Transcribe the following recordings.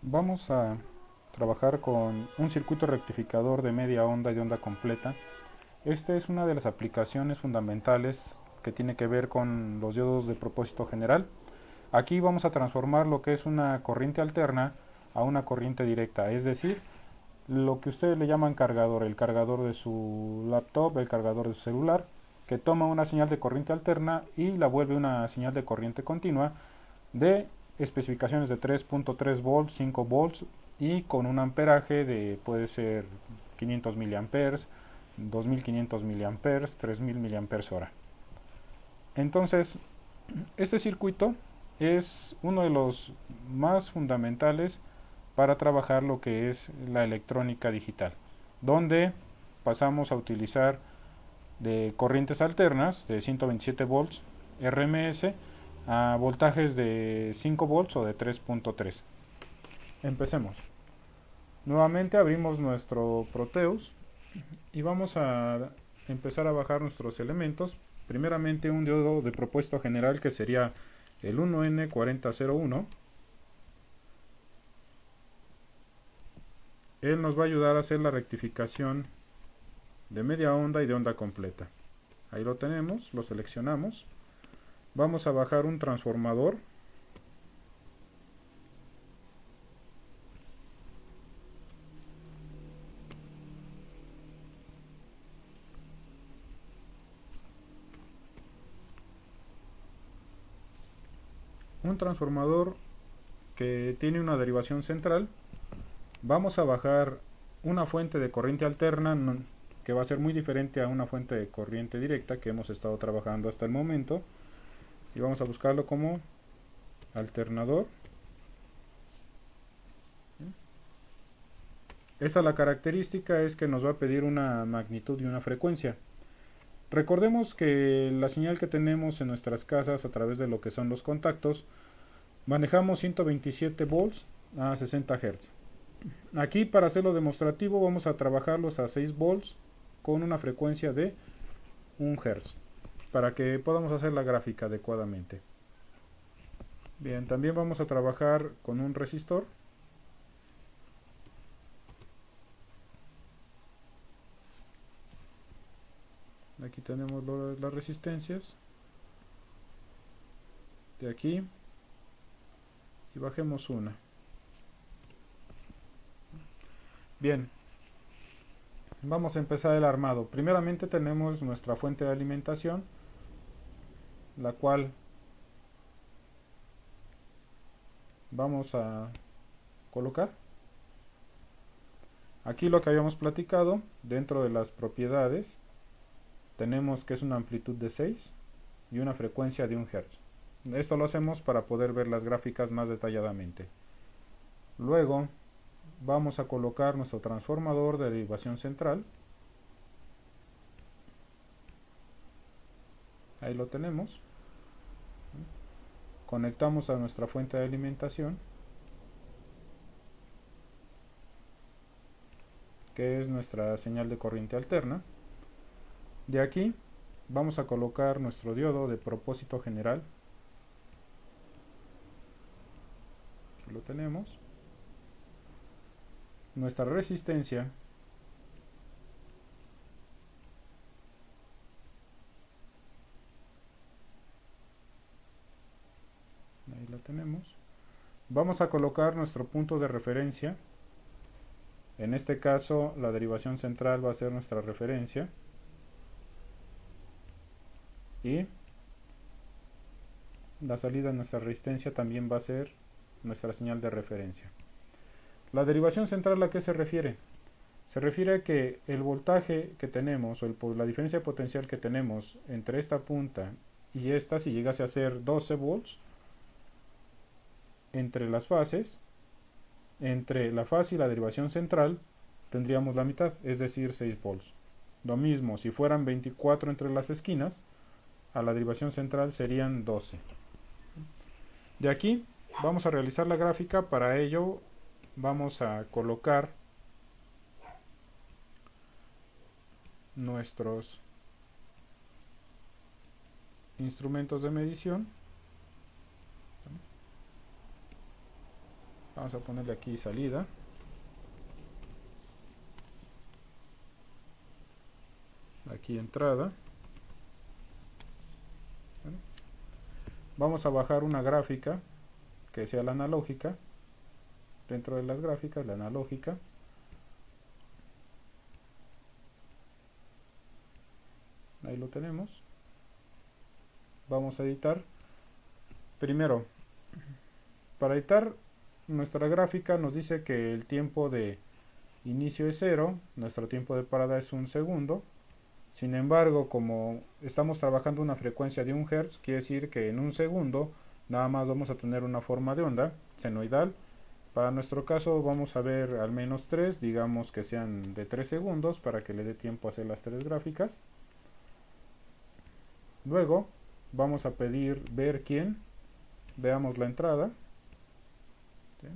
Vamos a trabajar con un circuito rectificador de media onda y de onda completa. Esta es una de las aplicaciones fundamentales que tiene que ver con los diodos de propósito general. Aquí vamos a transformar lo que es una corriente alterna a una corriente directa, es decir, lo que ustedes le llaman cargador, el cargador de su laptop, el cargador de su celular, que toma una señal de corriente alterna y la vuelve una señal de corriente continua de especificaciones de 3.3 volts, 5 volts y con un amperaje de puede ser 500 miliamperes, 2500 miliamperes, 3000 miliamperes hora. Entonces, este circuito es uno de los más fundamentales para trabajar lo que es la electrónica digital, donde pasamos a utilizar de corrientes alternas de 127 volts RMS a voltajes de 5 volts o de 3.3. Empecemos. Nuevamente abrimos nuestro Proteus y vamos a empezar a bajar nuestros elementos. Primeramente un diodo de propósito general que sería el 1N4001. Él nos va a ayudar a hacer la rectificación de media onda y de onda completa. Ahí lo tenemos, lo seleccionamos. Vamos a bajar un transformador. Un transformador que tiene una derivación central. Vamos a bajar una fuente de corriente alterna que va a ser muy diferente a una fuente de corriente directa que hemos estado trabajando hasta el momento, y vamos a buscarlo como alternador. Esta la característica es que nos va a pedir una magnitud y una frecuencia. Recordemos que la señal que tenemos en nuestras casas a través de lo que son los contactos, manejamos 127 volts a 60 Hz. Aquí, para hacerlo demostrativo, vamos a trabajarlos a 6 volts con una frecuencia de 1 Hz para que podamos hacer la gráfica adecuadamente. Bien, también vamos a trabajar con un resistor. Aquí tenemos las resistencias de aquí y bajemos una. Bien, vamos a empezar el armado. Primeramente tenemos nuestra fuente de alimentación, la cual vamos a colocar. Aquí lo que habíamos platicado, dentro de las propiedades, tenemos que es una amplitud de 6 y una frecuencia de 1 Hz. Esto lo hacemos para poder ver las gráficas más detalladamente. Luego vamos a colocar nuestro transformador de derivación central. Ahí lo tenemos. Conectamos a nuestra fuente de alimentación, que es nuestra señal de corriente alterna. De aquí vamos a colocar nuestro diodo de propósito general. Aquí lo tenemos. Nuestra resistencia. Ahí la tenemos. Vamos a colocar nuestro punto de referencia. En este caso la derivación central va a ser nuestra referencia. Y la salida de nuestra resistencia también va a ser nuestra señal de referencia. La derivación central, ¿a qué se refiere? Se refiere a que el voltaje que tenemos o la diferencia potencial que tenemos entre esta punta y esta, si llegase a ser 12 volts, entre las fases, entre la fase y la derivación central, tendríamos la mitad, es decir, 6 volts. Lo mismo, si fueran 24 entre las esquinas, a la derivación central serían 12. De aquí vamos a realizar la gráfica. Para ello vamos a colocar nuestros instrumentos de medición. Vamos a ponerle aquí salida. Aquí entrada. Bueno, vamos a bajar una gráfica que sea la analógica. Dentro de las gráficas, la analógica. Ahí lo tenemos. Vamos a editar. Primero, para editar nuestra gráfica nos dice que el tiempo de inicio es 0, nuestro tiempo de parada es 1 segundo. Sin embargo, como estamos trabajando una frecuencia de 1 Hz, quiere decir que en 1 segundo nada más vamos a tener una forma de onda senoidal. Para nuestro caso vamos a ver al menos 3, digamos que sean de 3 segundos para que le dé tiempo a hacer las 3 gráficas. Luego vamos a pedir ver quién. Veamos la entrada. ¿Sí?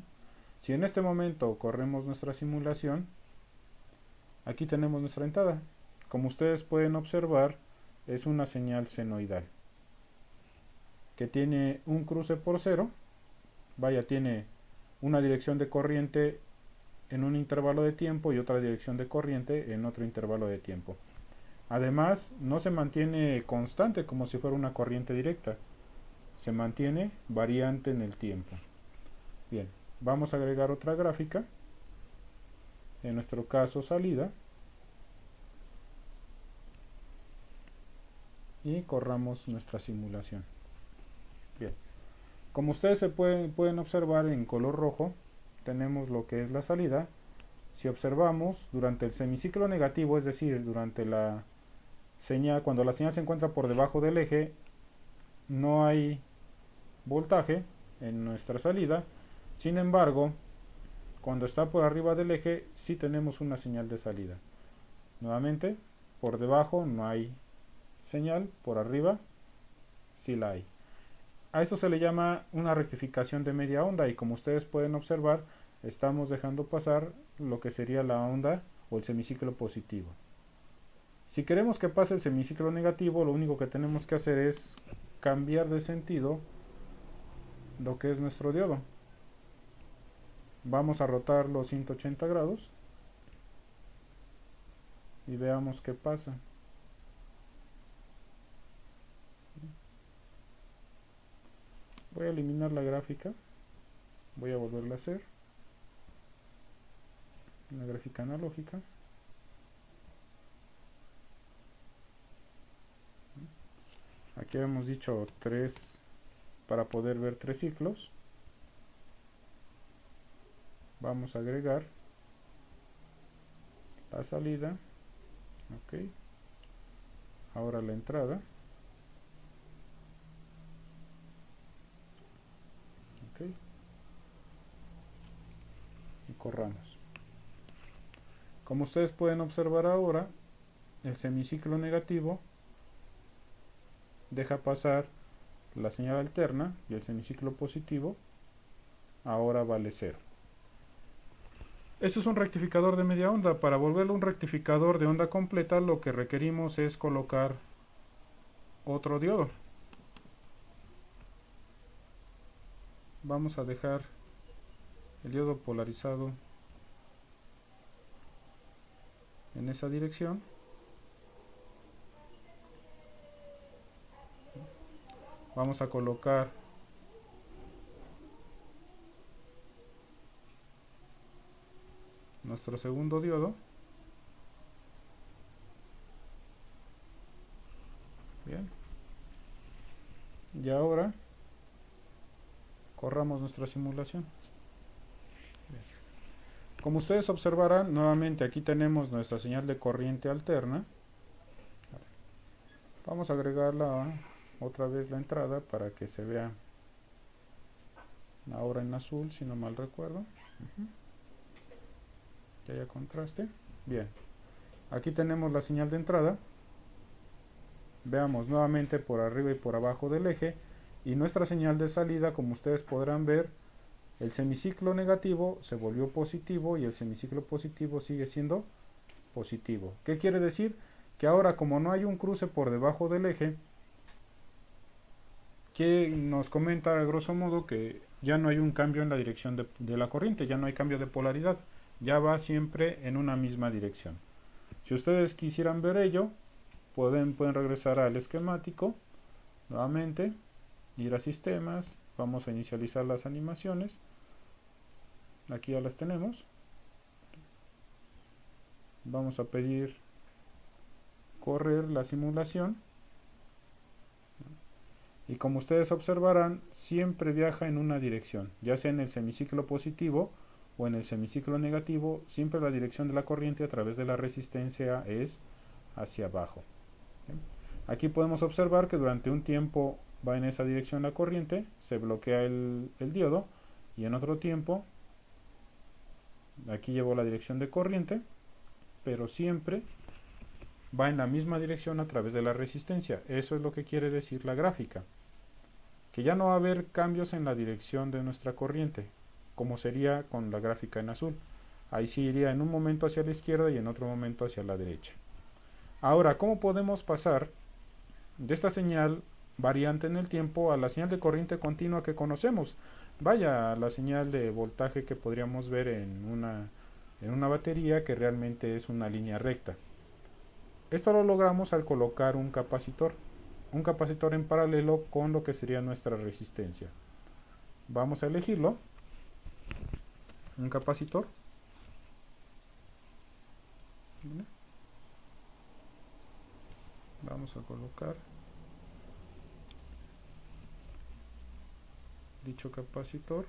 Si en este momento corremos nuestra simulación, aquí tenemos nuestra entrada. Como ustedes pueden observar, es una señal senoidal que tiene un cruce por 0. Vaya, tiene una dirección de corriente en un intervalo de tiempo y otra dirección de corriente en otro intervalo de tiempo. Además, no se mantiene constante como si fuera una corriente directa, se mantiene variante en el tiempo. Bien, vamos a agregar otra gráfica, en nuestro caso salida, y corramos nuestra simulación. Bien, como ustedes se pueden observar en color rojo, tenemos lo que es la salida. Si observamos, durante el semiciclo negativo, es decir, durante la señal, cuando la señal se encuentra por debajo del eje, no hay voltaje en nuestra salida. Sin embargo, cuando está por arriba del eje, sí tenemos una señal de salida. Nuevamente, por debajo no hay señal, por arriba sí la hay. A esto se le llama una rectificación de media onda, y como ustedes pueden observar, estamos dejando pasar lo que sería la onda o el semiciclo positivo. Si queremos que pase el semiciclo negativo, lo único que tenemos que hacer es cambiar de sentido lo que es nuestro diodo. Vamos a rotarlo 180 grados y veamos qué pasa. Voy a eliminar la gráfica, voy a volverla a hacer, una gráfica analógica. Aquí habíamos dicho 3 para poder ver 3 ciclos. Vamos a agregar la salida, ok, ahora la entrada, ok, y corramos. Como ustedes pueden observar ahora, el semiciclo negativo deja pasar la señal alterna y el semiciclo positivo ahora vale 0. Esto es un rectificador de media onda. Para volverlo un rectificador de onda completa, lo que requerimos es colocar otro diodo. Vamos a dejar el diodo polarizado en esa dirección. Vamos a colocar nuestro segundo diodo. Bien. Y ahora corramos nuestra simulación. Bien. Como ustedes observarán, nuevamente aquí tenemos nuestra señal de corriente alterna. Vamos a agregarla otra vez la entrada para que se vea ahora en azul, si no mal recuerdo. Que haya contraste. Bien, aquí tenemos la señal de entrada. Veamos nuevamente por arriba y por abajo del eje, y nuestra señal de salida, como ustedes podrán ver, el semiciclo negativo se volvió positivo y el semiciclo positivo sigue siendo positivo. ¿Qué quiere decir? Que ahora, como no hay un cruce por debajo del eje, que nos comenta a grosso modo que ya no hay un cambio en la dirección de la corriente, ya no hay cambio de polaridad, ya va siempre en una misma dirección. Si ustedes quisieran ver ello, pueden regresar al esquemático nuevamente, ir a sistemas, vamos a inicializar las animaciones, aquí ya las tenemos, vamos a pedir correr la simulación y como ustedes observarán siempre viaja en una dirección, ya sea en el semiciclo positivo o en el semiciclo negativo, siempre la dirección de la corriente a través de la resistencia es hacia abajo. Aquí podemos observar que durante un tiempo va en esa dirección la corriente, se bloquea el diodo y en otro tiempo aquí llevo la dirección de corriente, pero siempre va en la misma dirección a través de la resistencia. Eso es lo que quiere decir la gráfica, que ya no va a haber cambios en la dirección de nuestra corriente, como sería con la gráfica en azul. Ahí sí iría en un momento hacia la izquierda y en otro momento hacia la derecha. Ahora, ¿cómo podemos pasar de esta señal variante en el tiempo a la señal de corriente continua que conocemos? Vaya, la señal de voltaje que podríamos ver en una batería, que realmente es una línea recta. Esto lo logramos al colocar un capacitor en paralelo con lo que sería nuestra resistencia. Vamos a elegirlo, un capacitor. Vamos a colocar dicho capacitor.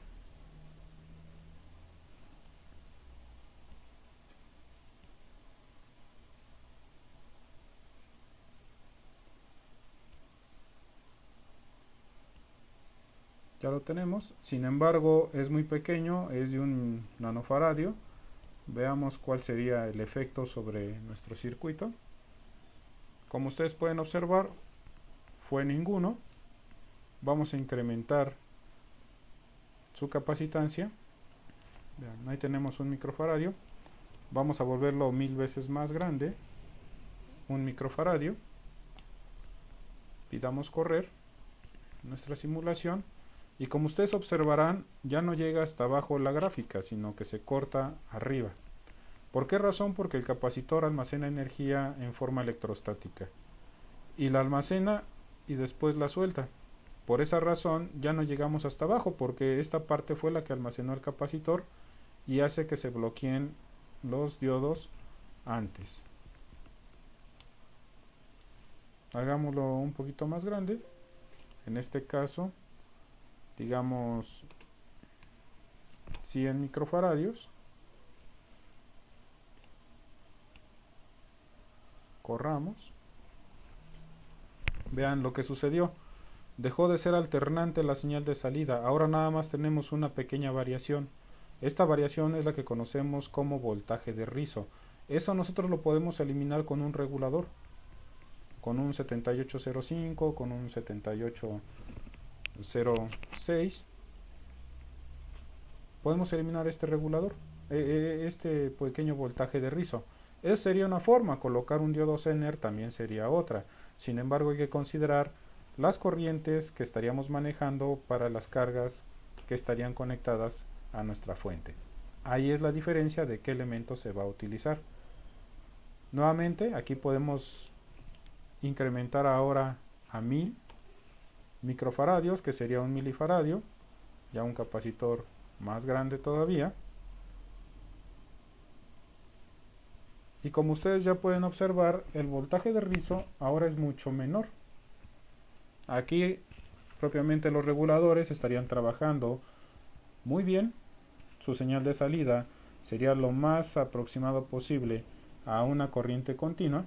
Ya lo tenemos, sin embargo es muy pequeño, es de 1 nanofaradio. Veamos cuál sería el efecto sobre nuestro circuito. Como ustedes pueden observar, fue ninguno. Vamos a incrementar su capacitancia. Vean, ahí tenemos 1 microfaradio. Vamos a volverlo 1000 veces más grande, 1 microfaradio. Pidamos correr nuestra simulación. Y como ustedes observarán, ya no llega hasta abajo la gráfica, sino que se corta arriba. ¿Por qué razón? Porque el capacitor almacena energía en forma electrostática. Y la almacena y después la suelta. Por esa razón ya no llegamos hasta abajo, porque esta parte fue la que almacenó el capacitor y hace que se bloqueen los diodos antes. Hagámoslo un poquito más grande. En este caso, digamos 100 microfaradios. Corramos. Vean lo que sucedió. Dejó de ser alternante la señal de salida. Ahora nada más tenemos una pequeña variación. Esta variación es la que conocemos como voltaje de rizo. Eso nosotros lo podemos eliminar con un regulador. Con un 7805, con un 7806. Podemos eliminar este regulador, este pequeño voltaje de rizo. Esa sería una forma, colocar un diodo Zener también sería otra. Sin embargo, hay que considerar las corrientes que estaríamos manejando para las cargas que estarían conectadas a nuestra fuente. Ahí es la diferencia de qué elemento se va a utilizar. Nuevamente, aquí podemos incrementar ahora a 1000 microfaradios, que sería 1 milifaradio, ya un capacitor más grande todavía. Y como ustedes ya pueden observar, el voltaje de rizo ahora es mucho menor. Aquí propiamente los reguladores estarían trabajando muy bien. Su señal de salida sería lo más aproximado posible a una corriente continua,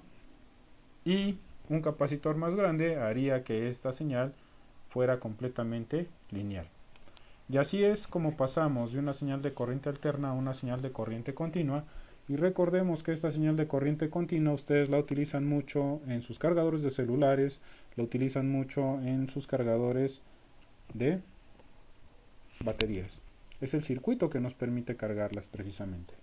y un capacitor más grande haría que esta señal fuera completamente lineal. Y así es como pasamos de una señal de corriente alterna a una señal de corriente continua. Y recordemos que esta señal de corriente continua ustedes la utilizan mucho en sus cargadores de celulares, la utilizan mucho en sus cargadores de baterías. Es el circuito que nos permite cargarlas precisamente.